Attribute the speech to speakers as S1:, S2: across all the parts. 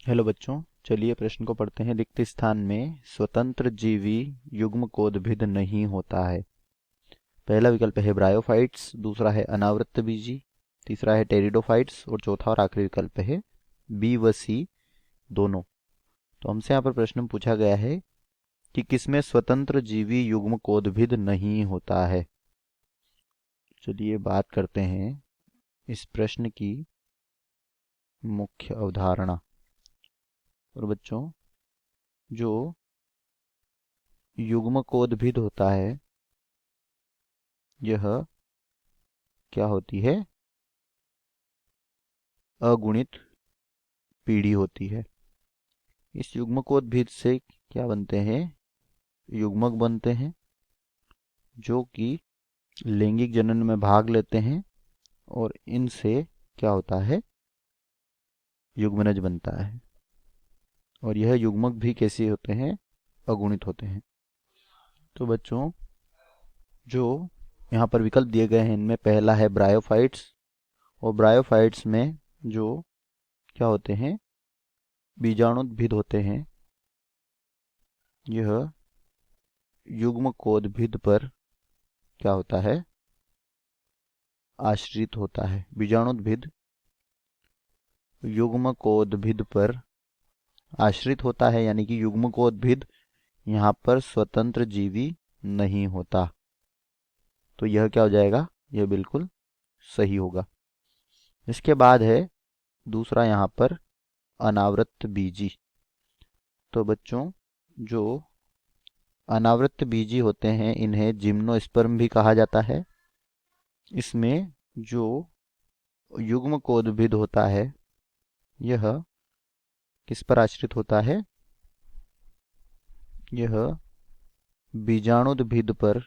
S1: Hello बच्चों, चलिए प्रश्न को पढ़ते हैं। रिक्त स्थान में स्वतंत्र जीवी युग्मकोद्भिद नहीं होता है। पहला विकल्प है ब्रायोफाइट्स, दूसरा है अनावृत बीजी, तीसरा है टेरिडोफाइट्स और चौथा और आखिरी विकल्प है बी व सी दोनों। तो हमसे यहाँ पर प्रश्न पूछा गया है कि किसमें स्वतंत्र जीवी युग्मकोद्भिद नहीं होता है। चलिए बात करते हैं इस प्रश्न की मुख्य अवधारणा। और बच्चों, जो युग्मकोद्भिद होता है यह क्या होती है? अगुणित पीढ़ी होती है। इस युग्मकोद्भिद से क्या बनते हैं? युग्मक बनते हैं जो कि लैंगिक जनन में भाग लेते हैं और इनसे क्या होता है? युग्मनज बनता है। और यह युग्मक भी कैसे होते हैं? अगुणित होते हैं। तो बच्चों, जो यहाँ पर विकल्प दिए गए हैं इनमें पहला है ब्रायोफाइट्स। और ब्रायोफाइट्स में जो क्या होते हैं? बीजाणुद्भिद होते हैं। यह युग्मकोद्भिद पर क्या होता है? आश्रित होता है। बीजाणुद्भिद युग्मकोद्भिद पर आश्रित होता है, यानी कि युग्मकोद्भिद यहाँ पर स्वतंत्र जीवी नहीं होता। तो यह क्या हो जाएगा? यह बिल्कुल सही होगा। इसके बाद है दूसरा यहाँ पर अनावृत बीजी। तो बच्चों, जो अनावृत बीजी होते हैं इन्हें जिम्नोस्पर्म भी कहा जाता है। इसमें जो युग्मकोद्भिद होता है यह किस पर आश्रित होता है? यह बीजाणुद्भिद पर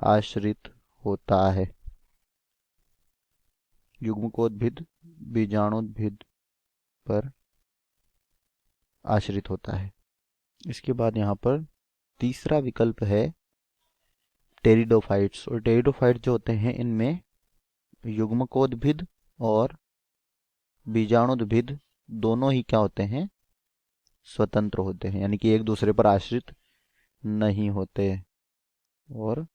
S1: आश्रित होता है। युग्मकोद्भिद बीजाणुद्भिद पर आश्रित होता है। इसके बाद यहाँ पर तीसरा विकल्प है टेरिडोफाइट्स। और टेरिडोफाइट्स जो होते हैं इनमें युग्मकोद्भिद और बीजाणुद्भिद दोनों ही क्या होते हैं? स्वतंत्र होते हैं, यानी कि एक दूसरे पर आश्रित नहीं होते। और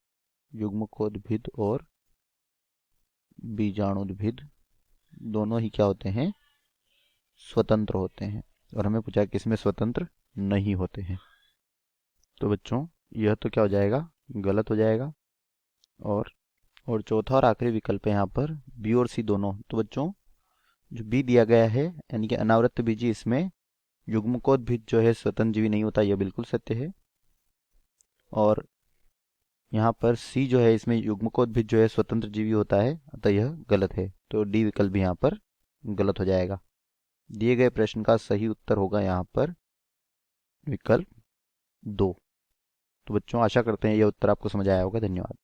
S1: युग्मकोद्भिद और बीजाणुद्भिद दोनों ही क्या होते हैं? स्वतंत्र होते हैं। और हमें पूछा किसमें स्वतंत्र नहीं होते हैं। तो बच्चों, यह तो क्या हो जाएगा? गलत हो जाएगा। और चौथा और आखिरी विकल्प है यहाँ पर बी और सी दोनों। तो बच्चों, जो बी दिया गया है यानी कि अनावृत बीजी, इसमें युग्मकोद्भिद जो है स्वतंत्र जीवी नहीं होता, यह बिल्कुल सत्य है। और यहाँ पर सी जो है इसमें युग्मकोद्भिद जो है स्वतंत्र जीवी होता है, अतः यह गलत है। तो डी विकल्प भी यहाँ पर गलत हो जाएगा। दिए गए प्रश्न का सही उत्तर होगा यहाँ पर विकल्प 2। तो बच्चों, आशा करते हैं यह उत्तर आपको समझ आया होगा। धन्यवाद।